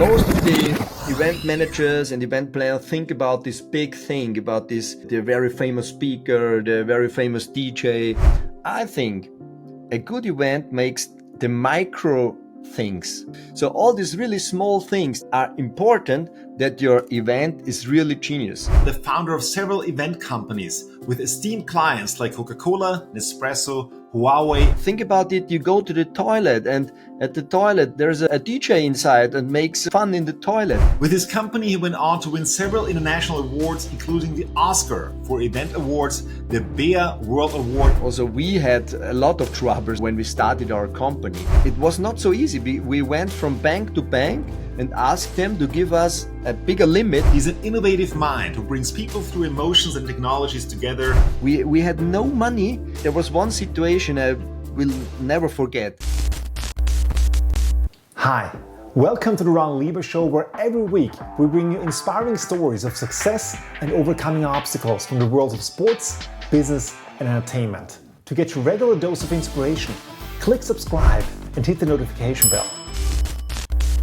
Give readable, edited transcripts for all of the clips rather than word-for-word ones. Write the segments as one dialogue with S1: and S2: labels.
S1: Most of the event managers and event planners think about this big thing, about the very famous speaker, the very famous DJ. I think a good event makes the micro things. So all these really small things are important that your event is really genius.
S2: The founder of several event companies with esteemed clients like Coca-Cola, Nespresso, Huawei.
S1: Think about it, you go to the toilet and at the toilet there's a DJ inside and makes fun in the toilet.
S2: With his company, he went on to win several international awards, including the Oscar for Event Awards, the Bea World Award.
S1: Also, we had a lot of troubles when we started our company. It was not so easy. We went from bank to bank and asked them to give us a bigger limit.
S2: He's an innovative mind who brings people through emotions and technologies together.
S1: We had no money. There was one situation I will never forget.
S3: Hi, welcome to the Ronny Leber Show, where every week we bring you inspiring stories of success and overcoming obstacles from the worlds of sports, business and entertainment. To get your regular dose of inspiration, click subscribe and hit the notification bell.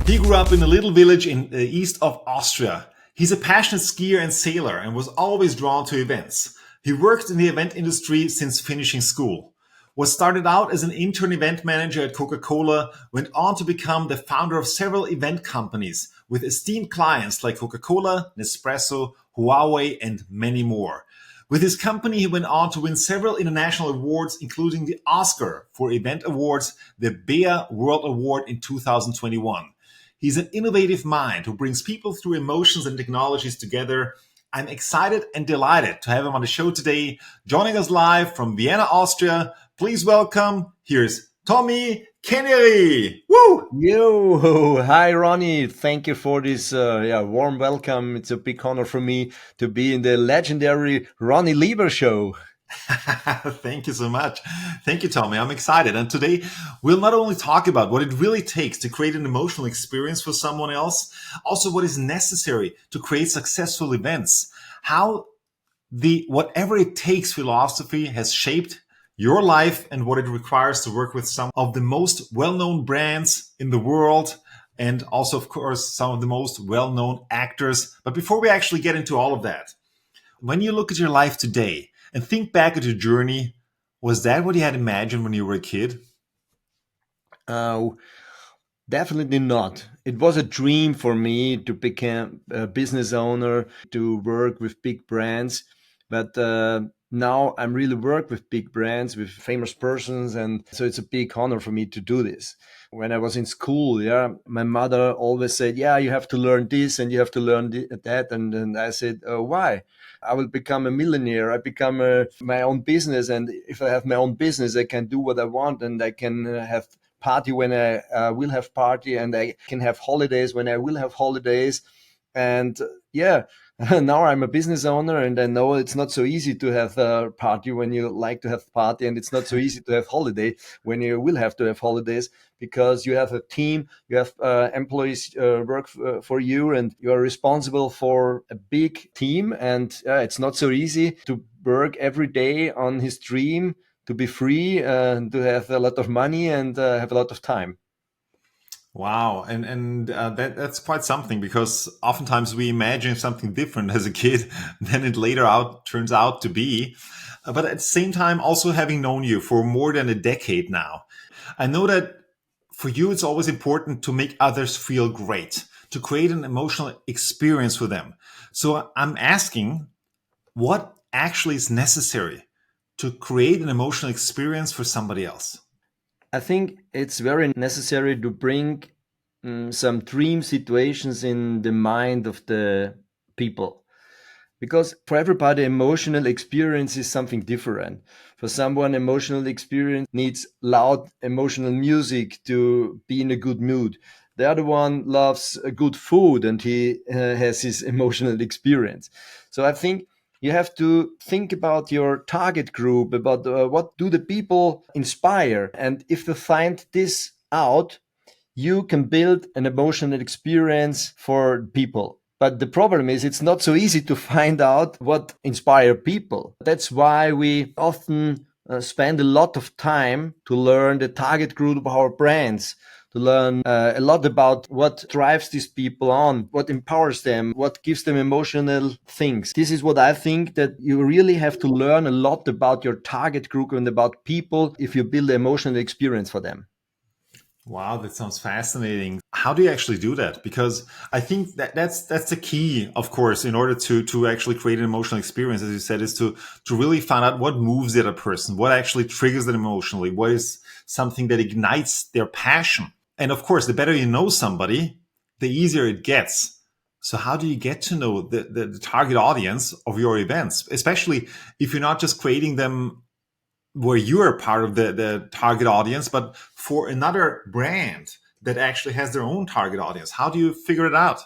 S2: He grew up in a little village in the east of Austria. He's a passionate skier and sailor and was always drawn to events. He worked in the event industry since finishing school. What started out as an intern event manager at Coca-Cola went on to become the founder of several event companies with esteemed clients like Coca-Cola, Nespresso, Huawei, and many more. With his company, he went on to win several international awards, including the Oscar for Event Awards, the Bea World Award in 2021. He's an innovative mind who brings people through emotions and technologies together. I'm excited and delighted to have him on the show today. Joining us live from Vienna, Austria, please welcome, here's Tommy Kenyeri. Woo!
S1: Yo, hi Ronny. Thank you for this warm welcome. It's a big honor for me to be in the legendary Ronny Leber Show.
S2: Thank you so much. Thank you, Tommy. I'm excited. And today we'll not only talk about what it really takes to create an emotional experience for someone else, also what is necessary to create successful events, how the whatever it takes philosophy has shaped your life and what it requires to work with some of the most well-known brands in the world and also, of course, some of the most well-known actors. But before we actually get into all of that, when you look at your life today, and think back at your journey, was that what you had imagined when you were a kid?
S1: Definitely not. It was a dream for me to become a business owner, to work with big brands. But now I'm really work with big brands, with famous persons. And so it's a big honor for me to do this. When I was in school, my mother always said, you have to learn this and you have to learn that. And I said, why? I will become a millionaire. I become my own business. And if I have my own business, I can do what I want and I can have party when I will have party and I can have holidays when I will have holidays. And now I'm a business owner and I know it's not so easy to have a party when you like to have party, and it's not so easy to have holiday when you will have to have holidays, because you have a team, you have employees work for you, and you are responsible for a big team. And it's not so easy to work every day on his dream, to be free and to have a lot of money and have a lot of time.
S2: Wow. And that's quite something, because oftentimes we imagine something different as a kid than it later turns out to be. But at the same time, also having known you for more than a decade now, I know that for you, it's always important to make others feel great, to create an emotional experience for them. So I'm asking, what actually is necessary to create an emotional experience for somebody else?
S1: I think it's very necessary to bring some dream situations in the mind of the people. Because for everybody, emotional experience is something different. For someone, emotional experience needs loud emotional music to be in a good mood. The other one loves good food and he has his emotional experience. So I think you have to think about your target group, about what do the people inspire. And if you find this out, you can build an emotional experience for people. But the problem is it's not so easy to find out what inspire people. That's why we often spend a lot of time to learn the target group of our brands, to learn a lot about what drives these people on, what empowers them, what gives them emotional things. This is what I think, that you really have to learn a lot about your target group and about people if you build an emotional experience for them.
S2: Wow, that sounds fascinating. How do you actually do that? Because I think that's the key, of course, in order to actually create an emotional experience, as you said, is to really find out what moves the other person, what actually triggers them emotionally, what is something that ignites their passion. And of course, the better you know somebody, the easier it gets. So how do you get to know the target audience of your events, especially if you're not just creating them where you are part of the target audience, but for another brand that actually has their own target audience? How do you figure it out?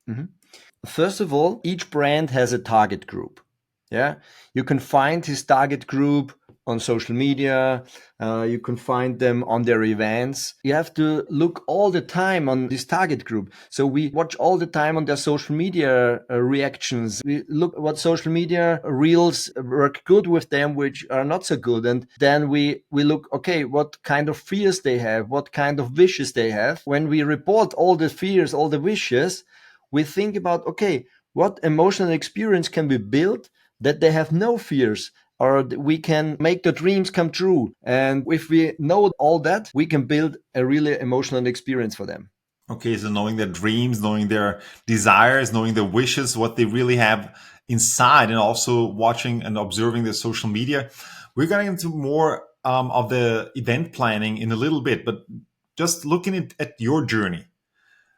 S1: Mhm. First of all, each brand has a target group. Yeah, you can find his target group on social media. You can find them on their events. You have to look all the time on this target group. So we watch all the time on their social media reactions. We look what social media reels work good with them, which are not so good. And then we look, okay, what kind of fears they have, what kind of wishes they have. When we report all the fears, all the wishes, we think about, okay, what emotional experience can we build that they have no fears, or we can make the dreams come true. And if we know all that, we can build a really emotional experience for them.
S2: Okay, so knowing their dreams, knowing their desires, knowing their wishes, what they really have inside, and also watching and observing their social media. We're going into more of the event planning in a little bit, but just looking at your journey.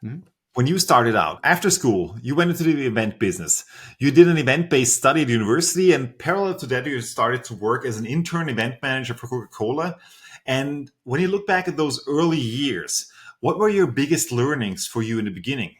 S1: Mhm.
S2: When you started out after school, you went into the event business. You did an event-based study at university, and parallel to that, you started to work as an intern event manager for Coca-Cola. And when you look back at those early years, what were your biggest learnings for you in the beginning?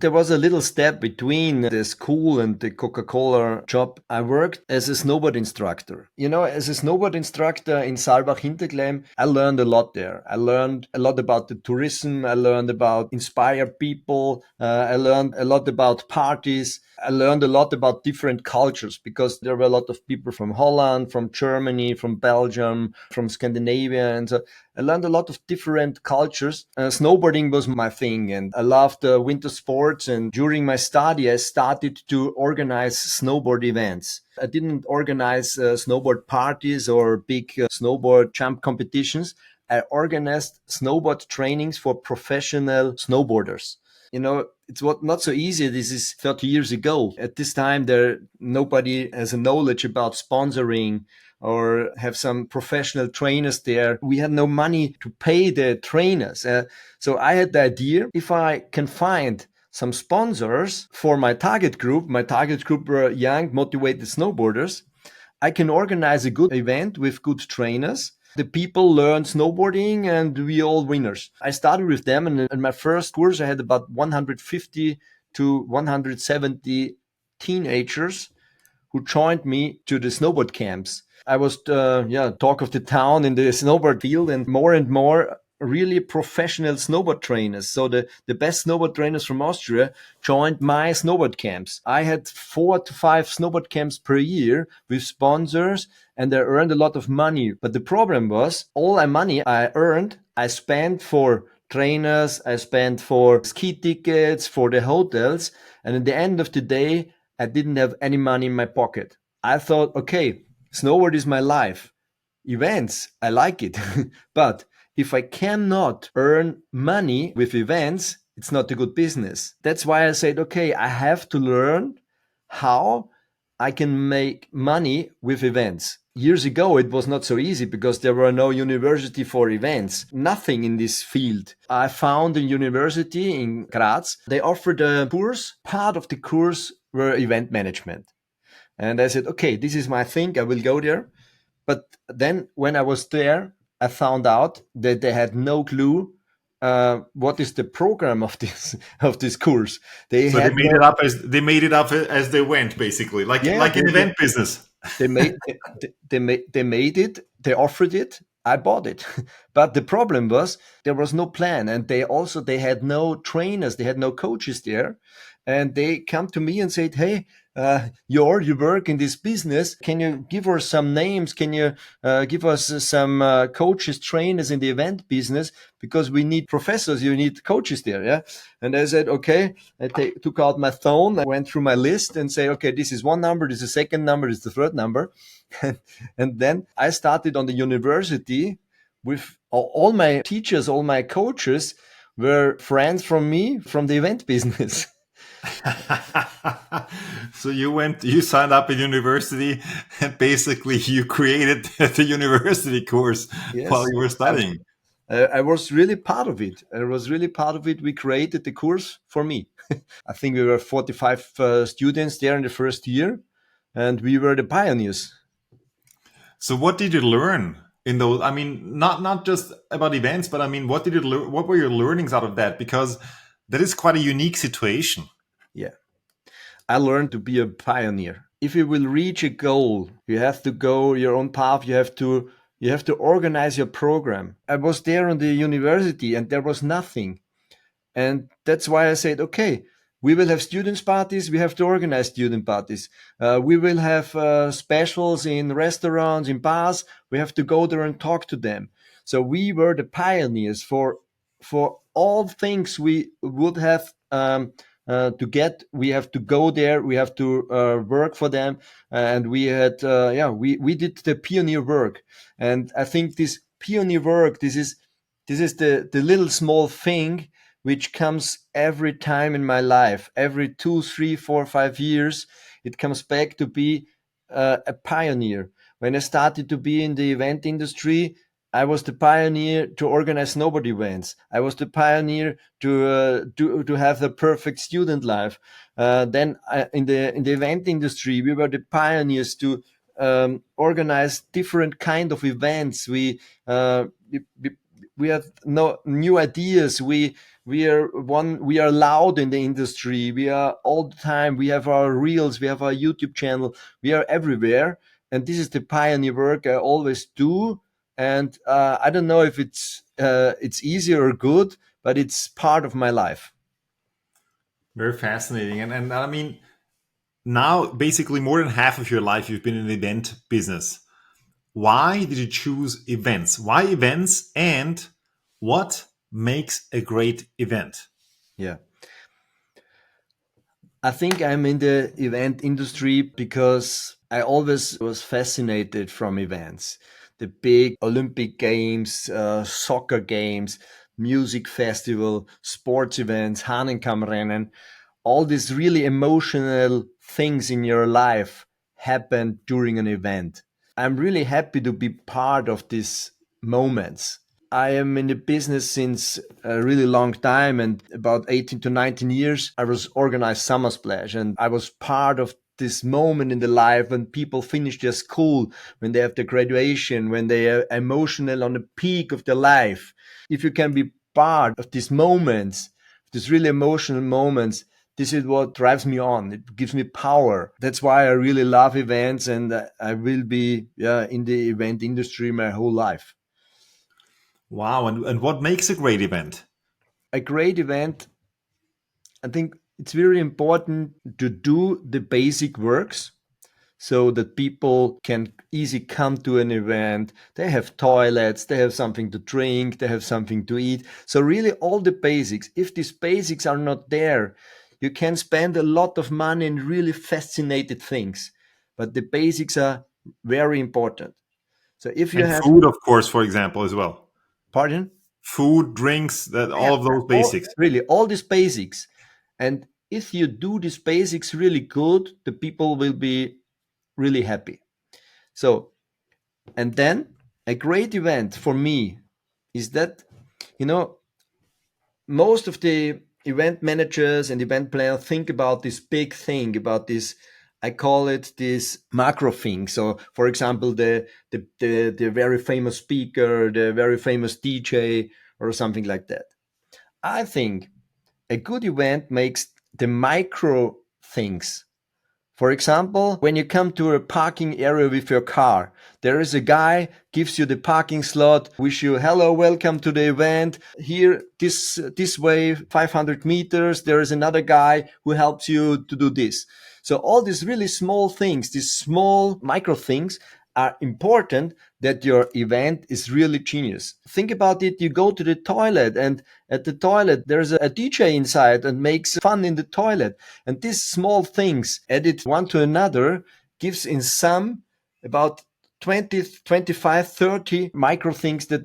S1: There was a little step between the school and the Coca-Cola job. I worked as a snowboard instructor. As a snowboard instructor in Saalbach-Hinterglemm, I learned a lot there. I learned a lot about the tourism. I learned about inspire people. I learned a lot about parties. I learned a lot about different cultures, because there were a lot of people from Holland, from Germany, from Belgium, from Scandinavia. And so I learned a lot of different cultures. Snowboarding was my thing, and I loved winter sports. And during my study, I started to organize snowboard events. I didn't organize snowboard parties or big snowboard jump competitions. I organized snowboard trainings for professional snowboarders. It's not so easy. This is 30 years ago. At this time, nobody has a knowledge about sponsoring or have some professional trainers there. We had no money to pay the trainers. So I had the idea, if I can find some sponsors for my target group were young, motivated snowboarders, I can organize a good event with good trainers. The people learn snowboarding and we all winners. I started with them, and in my first course, I had about 150 to 170 teenagers who joined me to the snowboard camps. I was talk of the town in the snowboard field, and more really professional snowboard trainers. So the best snowboard trainers from Austria joined my snowboard camps. I had 4 to 5 snowboard camps per year with sponsors, and I earned a lot of money. But the problem was, all my money I earned, I spent for trainers, I spent for ski tickets, for the hotels. And at the end of the day, I didn't have any money in my pocket. I thought, okay, snowboard is my life. Events, I like it. But if I cannot earn money with events, it's not a good business. That's why I said, okay, I have to learn how I can make money with events. Years ago, it was not so easy because there were no university for events, nothing in this field. I found a university in Graz. They offered a course. Part of the course were event management. And I said, okay, this is my thing. I will go there. But then when I was there, I found out that they had no clue what is the program of this course. They
S2: So
S1: had no,
S2: they made it up as they went, basically,
S1: yeah,
S2: like in event business.
S1: they made they made it, they offered it, I bought it. But the problem was there was no plan, and they had no trainers, they had no coaches there. And they come to me and said, hey, you work in this business. Can you give us some names? Can you give us some coaches, trainers in the event business? Because we need professors, you need coaches there. Yeah. And I said, okay. Took out my phone. I went through my list and say, okay, this is one number. This is the second number. This is the third number. And then I started on the university with all my teachers, all my coaches were friends from me from the event business.
S2: So you signed up at university, and basically you created the university course while
S1: Yes.
S2: you were studying.
S1: I was really part of it. I was really part of it. We created the course for me. I think we were 45 students there in the first year, and we were the pioneers.
S2: So what did you learn in those? I mean, not just about events, but I mean, what did you learn? What were your learnings out of that? Because that is quite a unique situation.
S1: Yeah. I learned to be a pioneer. If you will reach a goal, you have to go your own path. You have to organize your program. I was there on the university and there was nothing. And that's why I said, okay, we will have students parties. We have to organize student parties. We will have specials in restaurants, in bars. We have to go there and talk to them. So we were the pioneers for all things we would have to get. We have to go there. We have to work for them. And we had, we did the pioneer work. And I think this pioneer work, this is the little small thing which comes every time in my life, every 2, 3, 4, 5 years, it comes back to be a pioneer. When I started to be in the event industry, I was the pioneer to organize snowboard events. I was the pioneer to have the perfect student life. Then in the event industry, we were the pioneers to organize different kind of events. We have no new ideas. We are loud in the industry. We are all the time. We have our reels. We have our YouTube channel. We are everywhere. And this is the pioneer work I always do. And I don't know if it's easy or good, but it's part of my life.
S2: Very fascinating. And I mean, now basically more than half of your life you've been in the event business. Why did you choose events? Why events? And what makes a great event?
S1: Yeah. I think I'm in the event industry because I always was fascinated from events. The big Olympic games, soccer games, music festival, sports events, Hahnenkammrennen, all these really emotional things in your life happen during an event. I'm really happy to be part of these moments. I am in the business since a really long time, and about 18 to 19 years, I was organized Summer Splash, and I was part of this moment in the life when people finish their school, when they have their graduation, when they are emotional on the peak of their life. If you can be part of these moments, these really emotional moments, this is what drives me on. It gives me power. That's why I really love events, and I will be in the event industry my whole life.
S2: Wow. And what makes a great event?
S1: A great event, I think it's very important to do the basic works so that people can easily come to an event. They have toilets, they have something to drink, they have something to eat. So really all the basics. If these basics are not there, you can spend a lot of money in really fascinated things. But the basics are very important. So if you
S2: And
S1: have,
S2: food, of course, for example, as well.
S1: pardon?
S2: Food, drinks, that
S1: Yeah,
S2: all of those
S1: all,
S2: basics.
S1: really all these basics. And if you do these basics really good, the people will be really happy. So, and then a great event for me is that, you know, most of the event managers and event planners think about this big thing, about this, I call it this macro thing. So, for example, the very famous speaker, the very famous DJ, or something like that. I think a good event makes the micro things. For example, when you come to a parking area with your car, there is a guy gives you the parking slot, wish you hello, welcome to the event. Here, this way, 500 meters, there is another guy who helps you to do this. So all these really small things, these small micro things are important that your event is really genius. Think about it. You go to the toilet, and at the toilet, there's a DJ inside and makes fun in the toilet. And these small things added one to another gives in sum about 20, 25, 30 micro things that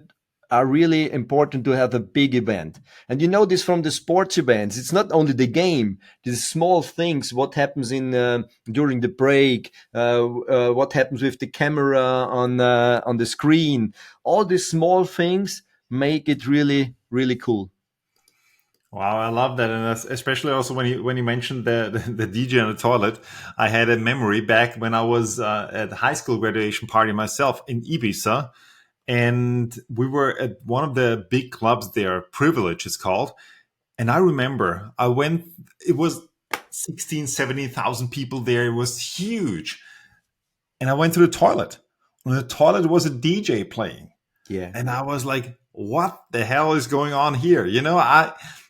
S1: are really important to have a big event. And you know this from the sports events. It's not only the game, these small things, what happens in during the break, what happens with the camera on the screen. All these small things make it really, really cool.
S2: Wow, I love that, and especially also when you mentioned the DJ on the toilet, I had a memory back when I was at the high school graduation party myself in Ibiza, and we were at one of the big clubs there, Privilege is called, and I remember I went. It was 16, 17,000 people there. It was huge, and I went to the toilet. On the toilet was a DJ playing.
S1: Yeah.
S2: And I was like, what the hell is going on here?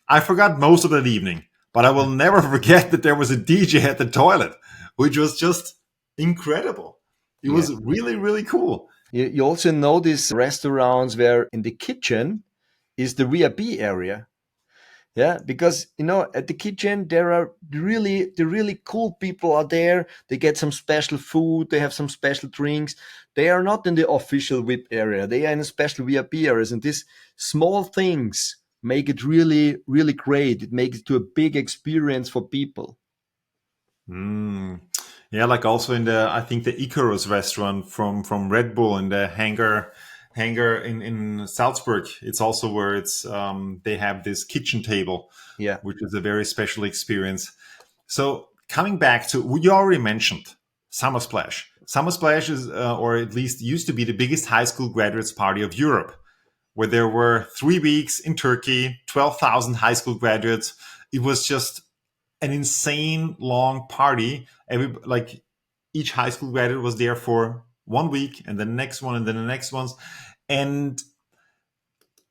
S2: I forgot most of that evening, but I will never forget that there was a DJ at the toilet, which was just incredible. It
S1: Yeah.
S2: was really, really cool.
S1: You also know these restaurants where in the kitchen is the VIP area. Yeah, because at the kitchen there are the really cool people are there. They get some special food, they have some special drinks. They are not in the official VIP area. They are in a special VIP areas, and these small things make it really, really great. It makes it to a big experience for people.
S2: Mm. Yeah, like also in I think the Icarus restaurant from Red Bull in the hangar in Salzburg. It's also where they have this kitchen table,
S1: Yeah.
S2: which is a very special experience. So coming back to what you already mentioned, Summer Splash. Summer Splash is, or at least used to be, the biggest high school graduates party of Europe, where there were 3 weeks in Turkey, 12,000 high school graduates. It was just an insane long party. Like each high school graduate was there for 1 week, and the next one, and then the next ones. And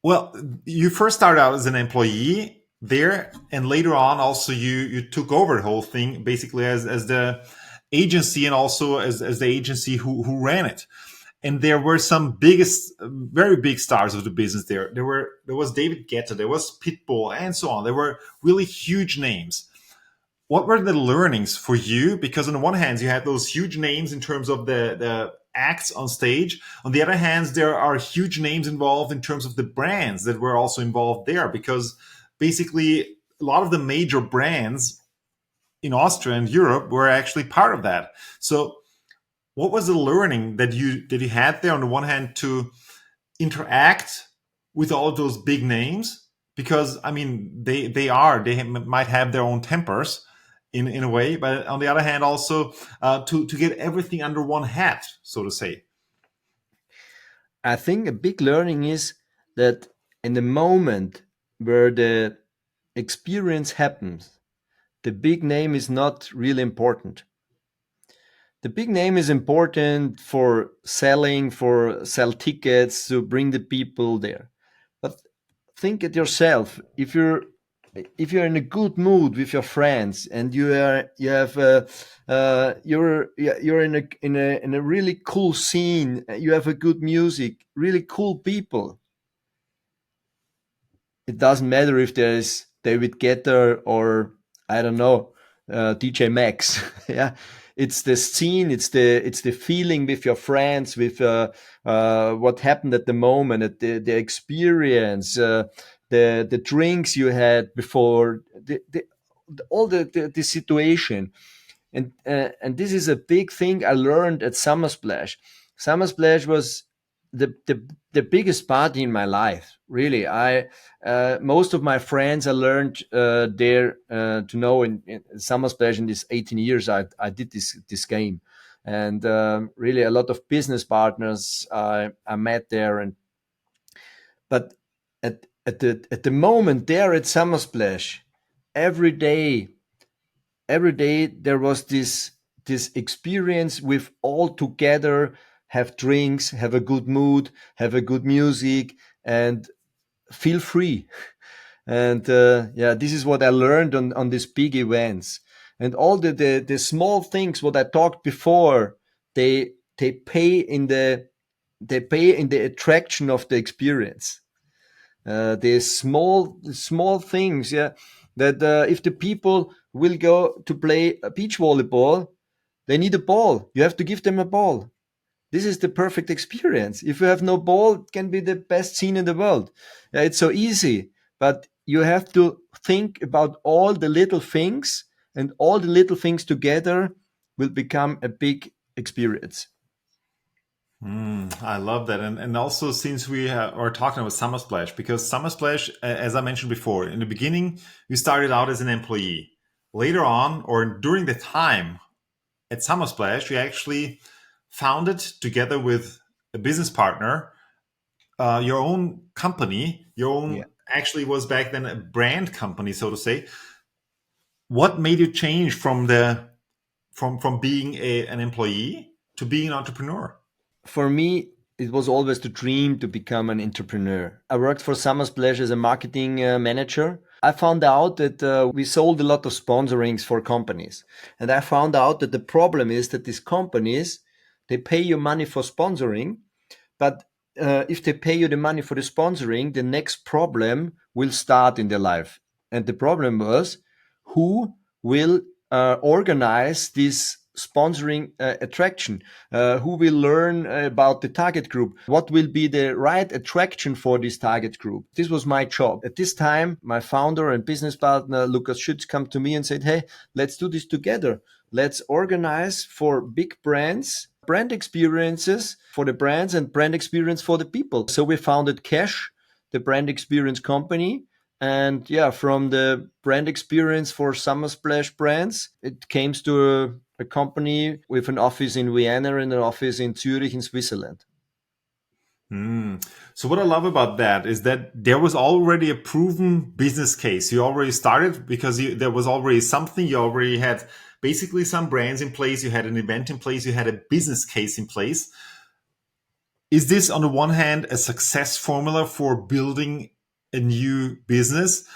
S2: well, you first started out as an employee there, and later on also you took over the whole thing basically as the agency, and also as the agency who ran it. And there were some very big stars of the business there. There was David Guetta, there was Pitbull, and so on. There were really huge names. What were the learnings for you? Because on the one hand, you had those huge names in terms of the acts on stage. On the other hand, there are huge names involved in terms of the brands that were also involved there. Because basically, a lot of the major brands in Austria and Europe were actually part of that. So what was the learning that you had there on the one hand to interact with all of those big names? Because I mean, they might have their own tempers in a way, but on the other hand, also to get everything under one hat, so to say.
S1: I think a big learning is that in the moment where the experience happens, the big name is not really important. The big name is important for sell tickets to bring the people there. But think at yourself. If you're in a good mood with your friends, and you're in a really cool scene, you have a good music, really cool people. It doesn't matter if there's David Guetta or, I don't know, DJ Max. Yeah, it's the scene, it's the feeling with your friends, with what happened at the moment, at the experience, the drinks you had before, all the situation. And this is a big thing I learned at Summer Splash. Summer Splash was the biggest party in my life. Really, I most of my friends I learned there to know in Summer Splash. In these 18 years, I did this game, and really a lot of business partners I met there. And but at the moment there at Summer Splash, every day every day there was this experience with all together, have drinks, have a good mood, have a good music, and feel free. And yeah, this is what I learned on these big events. And all the small things what I talked before, they pay in the attraction of the experience. The small things, yeah, that if the people will go to play a beach volleyball, they need a ball. You have to give them a ball. This is the perfect experience. If you have no ball, it can be the best scene in the world. It's so easy, but you have to think about all the little things, and all the little things together will become a big experience.
S2: I love that. And also, since we are talking about Summer Splash, because Summer Splash, as I mentioned before, in the beginning, you started out as an employee. Later on, or during the time at Summer Splash, you actually founded together with a business partner your own company. Your
S1: Yeah.
S2: own actually was back then a brand company, so to say. What made you change from being an employee to being an entrepreneur?
S1: For me, it was always the dream to become an entrepreneur. I worked for Summer Splash as a marketing manager. I found out that we sold a lot of sponsorings for companies. And I found out that the problem is that these companies, they pay you money for sponsoring, but if they pay you the money for the sponsoring, the next problem will start in their life. And the problem was, who will organize this sponsoring attraction? Who will learn about the target group? What will be the right attraction for this target group? This was my job. At this time, my founder and business partner, Lukas Schütz, come to me and said, hey, let's do this together. Let's organize for big brands brand experiences for the brands and brand experience for the people. So we founded Cash, the brand experience company. And yeah, from the brand experience for Summer Splash brands, it came to a company with an office in Vienna and an office in Zurich in Switzerland.
S2: So what I love about that is that there was already a proven business case. You already started because there was already something. You already had basically some brands in place. You had an event in place. You had a business case in place. Is this, on the one hand, a success formula for building a new business?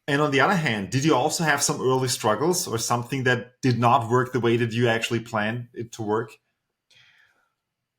S2: And on the other hand, did you also have some early struggles or something that did not work the way that you actually planned it to work?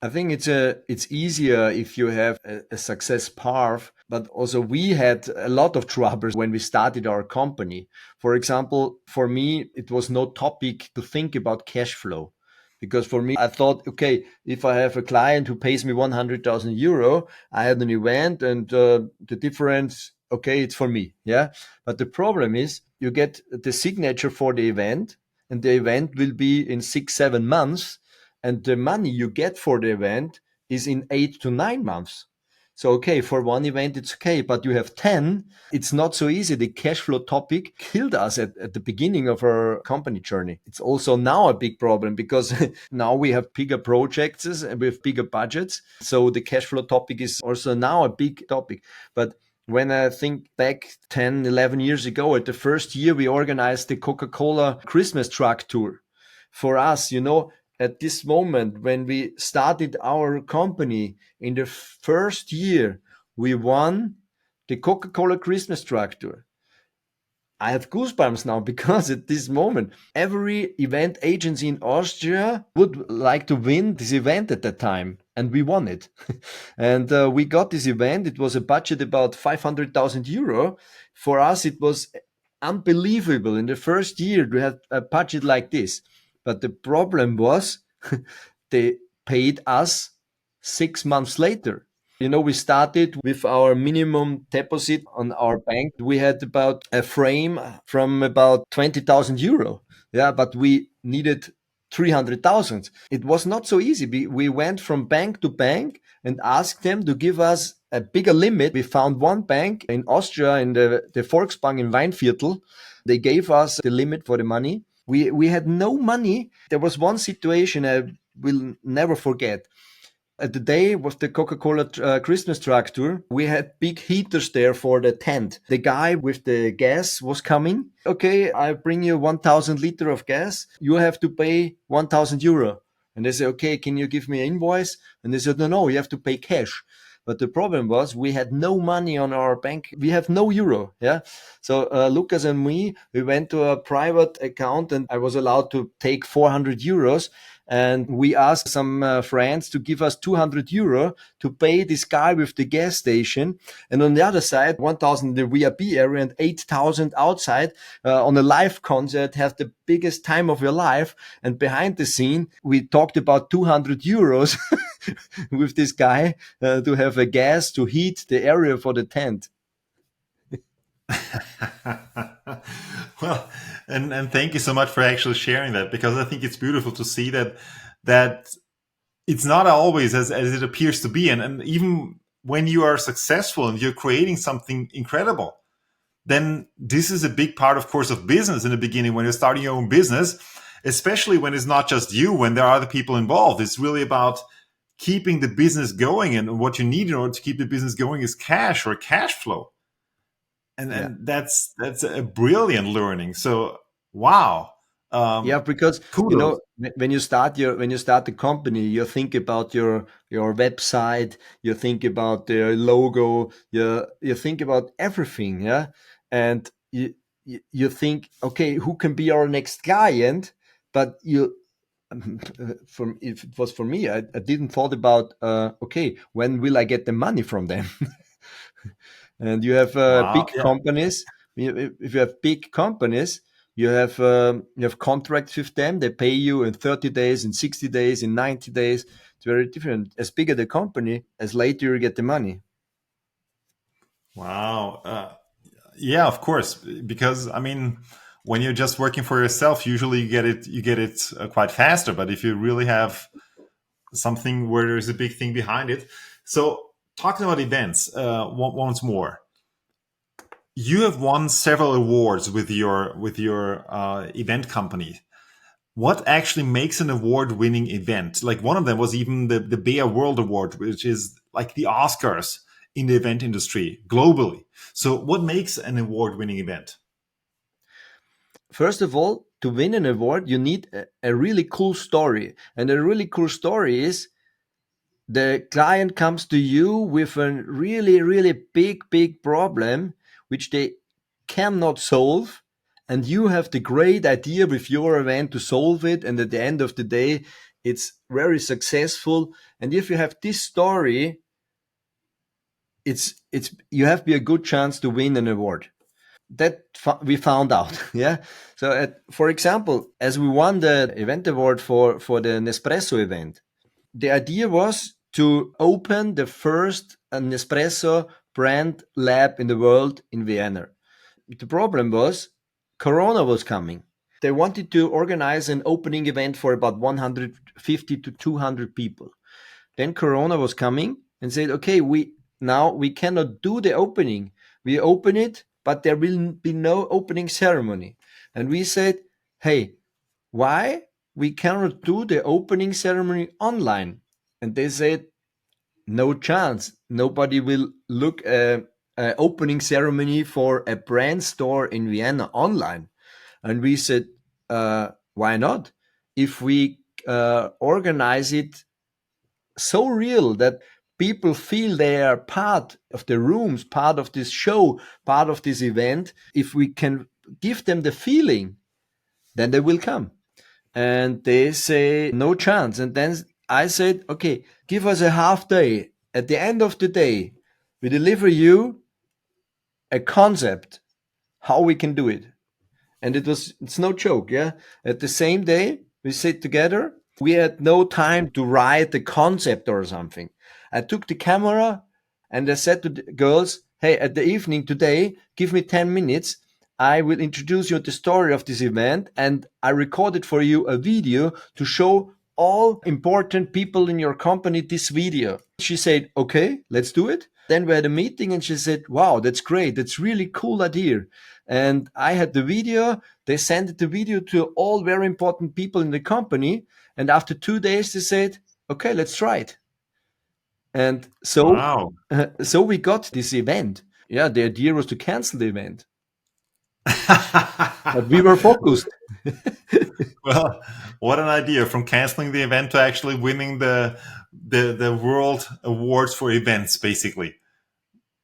S1: I think it's easier if you have a success path, but also we had a lot of troubles when we started our company. For example, for me, it was no topic to think about cash flow. Because for me, I thought, okay, if I have a client who pays me 100,000 euro, I had an event and the difference, okay, it's for me. Yeah. But the problem is you get the signature for the event, and the event will be in 6, 7 months, and the money you get for the event is in 8 to 9 months. So, okay, for one event, it's okay, but you have 10. It's not so easy. The cash flow topic killed us at the beginning of our company journey. It's also now a big problem because now we have bigger projects with bigger budgets. So the cash flow topic is also now a big topic. But when I think back 10, 11 years ago, at the first year, we organized the Coca-Cola Christmas truck tour. For us, at this moment, when we started our company in the first year, we won the Coca-Cola Christmas truck tour. I have goosebumps now because at this moment, every event agency in Austria would like to win this event at that time. And we won it. And we got this event. It was a budget about 500,000 euro. For us, it was unbelievable. In the first year, we had a budget like this. But the problem was they paid us 6 months later. We started with our minimum deposit on our bank. We had about a frame from about 20,000 euro. Yeah, but we needed 300,000. It was not so easy. We went from bank to bank and asked them to give us a bigger limit. We found one bank in Austria, in the Volksbank in Weinviertel. They gave us the limit for the money. We had no money. There was one situation I will never forget. At the day with the Coca-Cola Christmas truck tour, we had big heaters there for the tent. The guy with the gas was coming. Okay, I bring you 1,000 liter of gas. You have to pay 1,000 euro. And they say, okay, can you give me an invoice? And they said, no, you have to pay cash. But the problem was we had no money on our bank. We have no euro. Yeah. So Lucas and me, we went to a private account and I was allowed to take 400 euros. And we asked some friends to give us 200 euro to pay this guy with the gas station. And on the other side, 1,000 in the VIP area and 8,000 outside on a live concert, have the biggest time of your life. And behind the scene, we talked about 200 euros with this guy to have a gas to heat the area for the tent.
S2: Well, and thank you so much for actually sharing that, because I think it's beautiful to see that it's not always as it appears to be. And even when you are successful and you're creating something incredible, then this is a big part, of course, of business in the beginning when you're starting your own business, especially when it's not just you, when there are other people involved. It's really about keeping the business going. And what you need in order to keep the business going is cash or cash flow. And,
S1: Yeah.
S2: and that's a brilliant learning. So, wow.
S1: Yeah, because
S2: Kudos.
S1: when you start the company, you think about your website, you think about the logo, you think about everything, yeah, and you think, okay, who can be our next client? But from if it was for me, I didn't thought about okay, when will I get the money from them? And you have
S2: Wow.
S1: big
S2: Yeah.
S1: companies. If you have big companies, you have contracts with them. They pay you in 30 days, in 60 days, in 90 days. It's very different. As bigger the company, as later you get the money.
S2: Wow. Yeah, of course. Because I mean, when you're just working for yourself, usually you get it quite faster. But if you really have something where there's a big thing behind it, so talking about events, once more, you have won several awards with your event company. What actually makes an award-winning event? Like one of them was even the Bear World Award, which is like the Oscars in the event industry globally. So, what makes an award-winning event?
S1: First of all, to win an award, you need a really cool story. And a really cool story is the client comes to you with a really, really big problem, which they cannot solve. And you have the great idea with your event to solve it. And at the end of the day, it's very successful. And if you have this story, it's you have a good chance to win an award. That we found out. Yeah. So, for example, as we won the event award for the Nespresso event, the idea was to open the first Nespresso brand lab in the world in Vienna. The problem was Corona was coming. They wanted to organize an opening event for about 150 to 200 people. Then Corona was coming and said, okay, we cannot do the opening. We open it, but there will be no opening ceremony. And we said, hey, why we cannot do the opening ceremony online? And they said, no chance. Nobody will look a opening ceremony for a brand store in Vienna online. And we said, why not? If we organize it so real that people feel they are part of the rooms, part of this show, part of this event, if we can give them the feeling, then they will come. And they say, no chance. And then I said, okay, give us a half day. At the end of the day, we deliver you a concept how we can do it. And it's no joke. Yeah. At the same day, we sit together. We had no time to write the concept or something. I took the camera and I said to the girls, hey, at the evening today, give me 10 minutes. I will introduce you to the story of this event, and I recorded for you a video to show all important people in your company this video. She said, okay, let's do it. Then we had a meeting and she said, wow, that's great. That's really cool idea. And I had the video. They sent the video to all very important people in the company. And after 2 days, they said, okay, let's try it. And
S2: Wow.
S1: so we got this event. Yeah, the idea was to cancel the event, but we were focused.
S2: Well, what an idea, from canceling the event to actually winning the world awards for events, basically.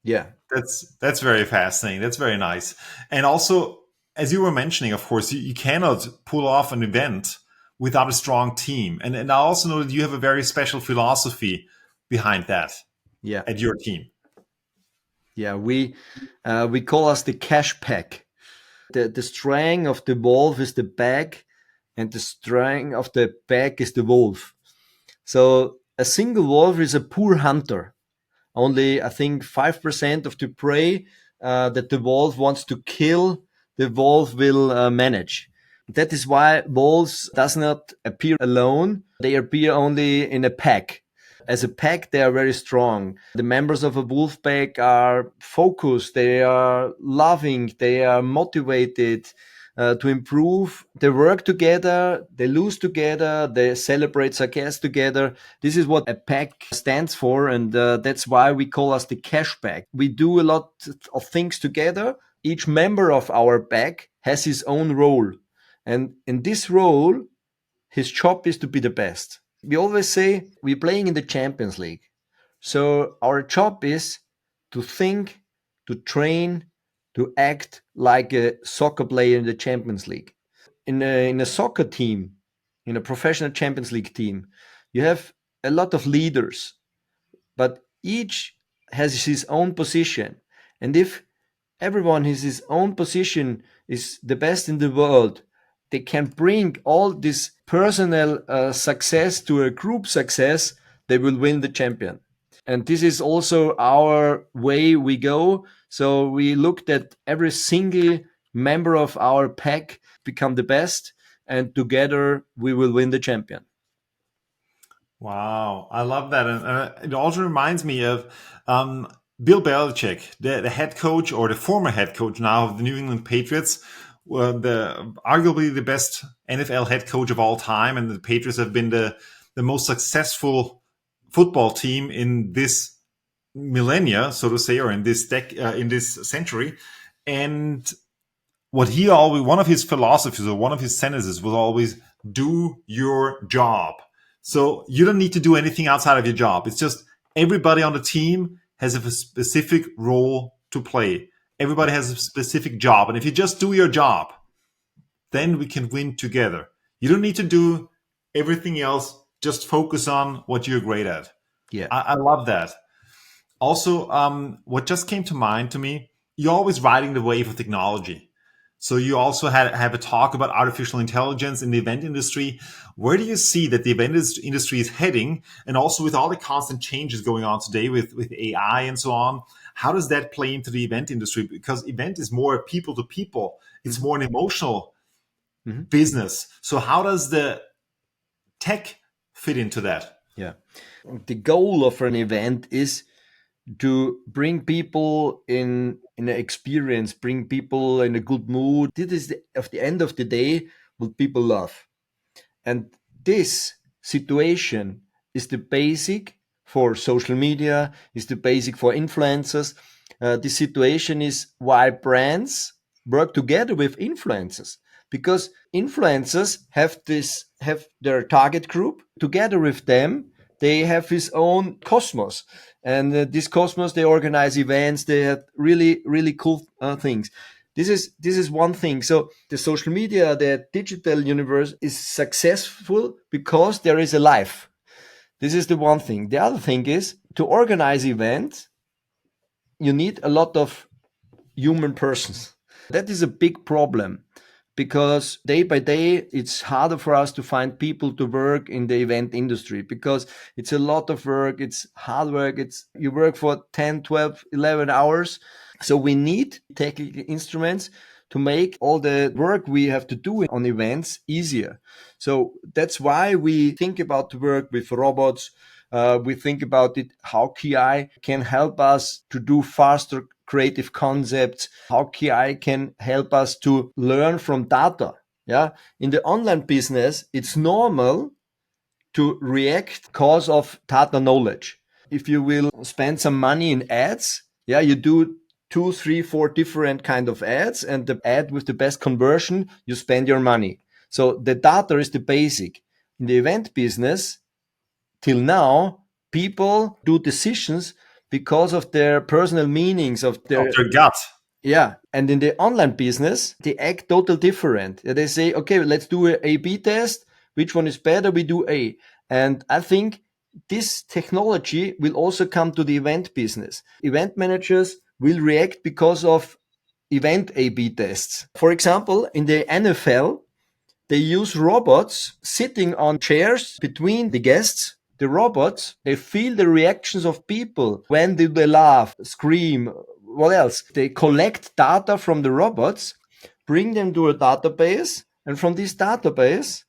S1: Yeah,
S2: That's very fascinating. That's very nice. And also, as you were mentioning, of course, you cannot pull off an event without a strong team. And I also know that you have a very special philosophy behind that
S1: yeah,
S2: at your team.
S1: yeah. We call us the cash pack. The strength of the wolf is the bag, and the strength of the bag is the wolf. So a single wolf is a poor hunter. Only I think 5% of the prey that the wolf wants to kill, the wolf will manage. That is why wolves does not appear alone. They appear only in a pack. As a pack, they are very strong. The members of a wolf pack are focused, they are loving, they are motivated to improve. They work together, they lose together, they celebrate success together. This is what a pack stands for, and that's why we call us the cash pack. We do a lot of things together. Each member of our pack has his own role, and in this role, his job is to be the best. We always say we're playing in the Champions League. So our job is to think, to train, to act like a soccer player in the Champions League. In a soccer team, in a professional Champions League team, you have a lot of leaders, but each has his own position. And if everyone has his own position is the best in the world, they can bring all this personal success to a group success, they will win the champion. And this is also our way we go. So we looked at every single member of our pack become the best, and together we will win the champion.
S2: Wow, I love that. And it also reminds me of Bill Belichick, the head coach, or the former head coach now of the New England Patriots, the arguably the best NFL head coach of all time. And the Patriots have been the most successful football team in this millennia, so to say, or in in this century. And what he always, one of his philosophies or one of his sentences was always, do your job. So you don't need to do anything outside of your job. It's just everybody on the team has a specific role to play. Everybody has a specific job. And if you just do your job, then we can win together. You don't need to do everything else. Just focus on what you're great at.
S1: Yeah.
S2: I love that. Also, what just came to mind to me, you're always riding the wave of technology. So you also have a talk about artificial intelligence in the event industry. Where do you see that the event industry is heading? And also with all the constant changes going on today with AI and so on, how does that play into the event industry? Because event is more people to people. It's more an emotional business. So how does the tech fit into that?
S1: Yeah. The goal of an event is to bring people in an experience, bring people in a good mood. This is of the end of the day what people love. And this situation is the basic for social media, is the basic for influencers. This situation is why brands work together with influencers, because influencers have their target group. Together with them, they have his own cosmos, and this cosmos, they organize events, they have really cool things. This is one thing. So the social media, the digital universe is successful because there is a life. This is the one thing. The other thing is, to organize events, you need a lot of human persons. That is a big problem, because day by day it's harder for us to find people to work in the event industry, because it's a lot of work, it's hard work, it's you work for 10, 12, 11 hours. So we need technical instruments to make all the work we have to do on events easier. So that's why we think about to work with robots. We think about it, how KI can help us to do faster creative concepts, how KI can help us to learn from data. Yeah. In the online business, it's normal to react because of data knowledge. If you will spend some money in ads, yeah, you do two, three, four different kind of ads, and the ad with the best conversion, you spend your money. So the data is the basic. In the event business, till now, people do decisions because of their personal meanings of
S2: Of
S1: their
S2: their gut.
S1: yeah. And in the online business, they act total different. They say, okay, let's do a A/B test. Which one is better? We do A. And I think this technology will also come to the event business. Event managers will react because of event A/B tests. For example, in the NFL, they use robots sitting on chairs between the guests. The robots, they feel the reactions of people. When do they laugh, scream? What else? They collect data from the robots, bring them to a database, and from this database,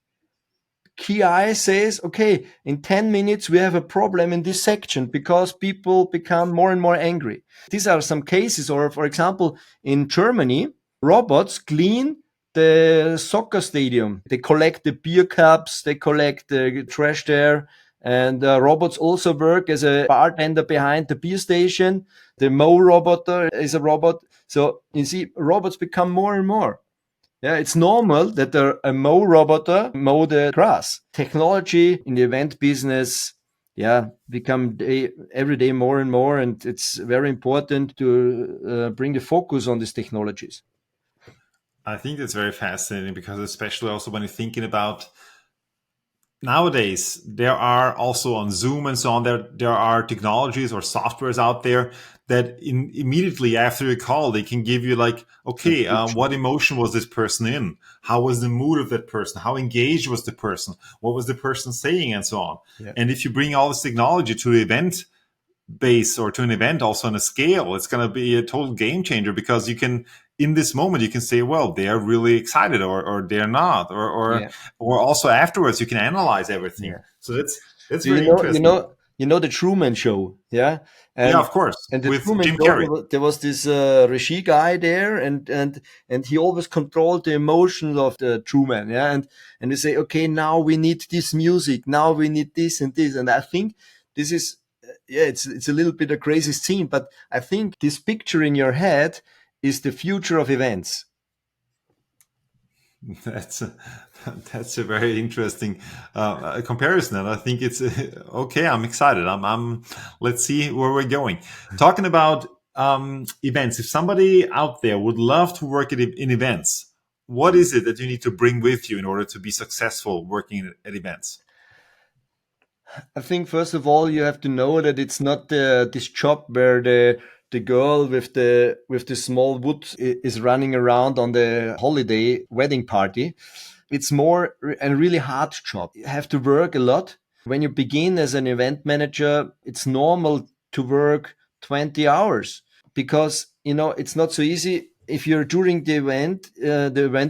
S1: KI says, okay, in 10 minutes, we have a problem in this section because people become more and more angry. These are some cases, or for example, in Germany, robots clean the soccer stadium. They collect the beer cups, they collect the trash there. And robots also work as a bartender behind the beer station. The mow robot is a robot. So you see, robots become more and more. Yeah, it's normal that a mow robot mow the grass. Technology in the event business, yeah, become every day more and more, and it's very important to bring the focus on these technologies.
S2: I think that's very fascinating because especially also when you're thinking about nowadays, there are also on Zoom and so on, there are technologies or softwares out there that immediately after a call, they can give you like, okay, what emotion was this person in? How was the mood of that person? How engaged was the person? What was the person saying and so on?
S1: Yeah.
S2: And if you bring all this technology to the event base or to an event also on a scale, it's going to be a total game changer because you can, in this moment, you can say, well, they're really excited or they're not,
S1: Yeah.
S2: or also afterwards you can analyze everything.
S1: Yeah.
S2: So that's
S1: Do you
S2: very
S1: know,
S2: interesting.
S1: the Truman Show, yeah,
S2: Yeah,
S1: and
S2: of course,
S1: the
S2: with
S1: Truman
S2: Jim
S1: Show,
S2: Carrey.
S1: there was this Rishi guy there, and he always controlled the emotions of the Truman, yeah, and they say, okay, now we need this music, now we need this and this, and I think this is, yeah, it's a little bit a crazy scene, but I think this picture in your head is the future of events.
S2: That's a, that's a very interesting comparison, and I think it's okay. I'm excited. Let's see where we're going. Talking about events. If somebody out there would love to work in events, what is it that you need to bring with you in order to be successful working at events?
S1: I think first of all you have to know that it's not this job where the girl with the small wood is running around on the holiday wedding party. It's more a really hard job. You have to work a lot. When you begin as an event manager, it's normal to work 20 hours because it's not so easy. If you're during the event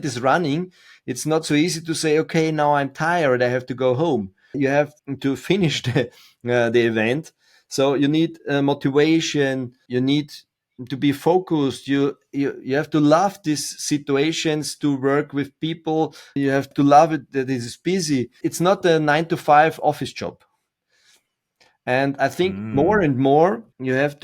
S1: is running, it's not so easy to say, okay, now I'm tired, I have to go home. You have to finish the event. So you need motivation. You need to be focused. You have to love these situations to work with people. You have to love it that it is busy. It's not a 9 to 5 office job. And I think more
S2: Mm.
S1: and more you have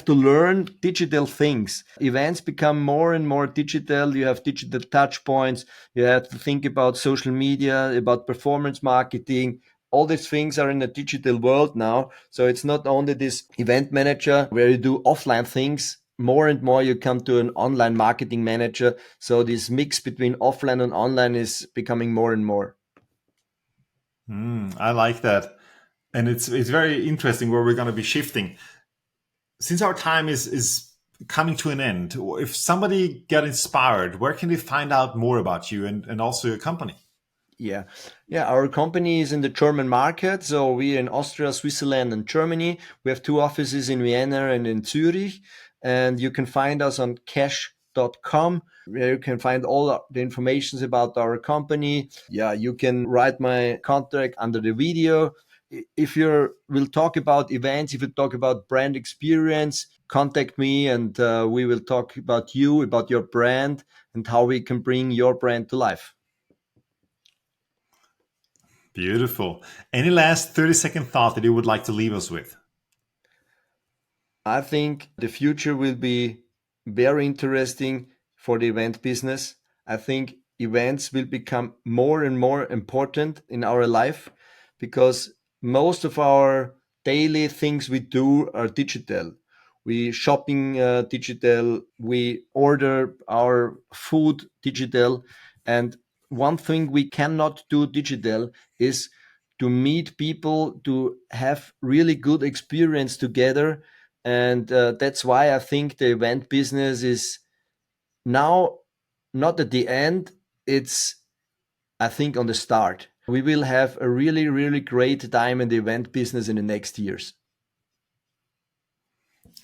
S1: to learn digital things. Events become more and more digital. You have digital touch points. You have to think about social media, about performance marketing. All these things are in a digital world now. So it's not only this event manager where you do offline things. More and more you come to an online marketing manager. So this mix between offline and online is becoming more and more.
S2: I like that, and it's very interesting where we're going to be shifting. Since our time is coming to an end, if somebody get inspired, where can they find out more about you and also your company?
S1: Yeah. Yeah. Our company is in the German market. So we're in Austria, Switzerland, and Germany. We have 2 offices in Vienna and in Zurich. And you can find us on cash.com, where you can find all the information about our company. Yeah. You can write my contact under the video. If you will talk about events, if you talk about brand experience, contact me and we will talk about you, about your brand, and how we can bring your brand to life.
S2: Beautiful. Any last 30-second thought that you would like to leave us with?
S1: I think the future will be very interesting for the event business. I think events will become more and more important in our life, because most of our daily things we do are digital. We shopping digital, we order our food digital, and one thing we cannot do digital is to meet people, to have really good experience together. And that's why I think the event business is now not at the end, it's, I think, on the start. We will have a really, really great time in the event business in the next years.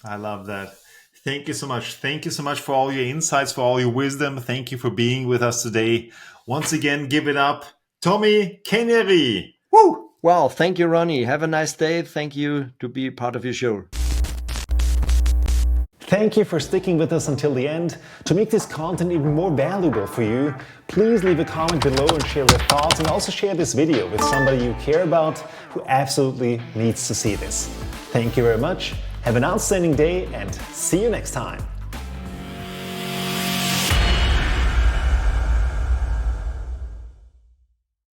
S2: I love that. Thank you so much. Thank you so much for all your insights, for all your wisdom. Thank you for being with us today. Once again, give it up, Tommy Kenyeri. Woo!
S1: Well, thank you, Ronny. Have a nice day. Thank you to be part of your show.
S3: Thank you for sticking with us until the end. To make this content even more valuable for you, please leave a comment below and share your thoughts, and also share this video with somebody you care about who absolutely needs to see this. Thank you very much. Have an outstanding day and see you next time.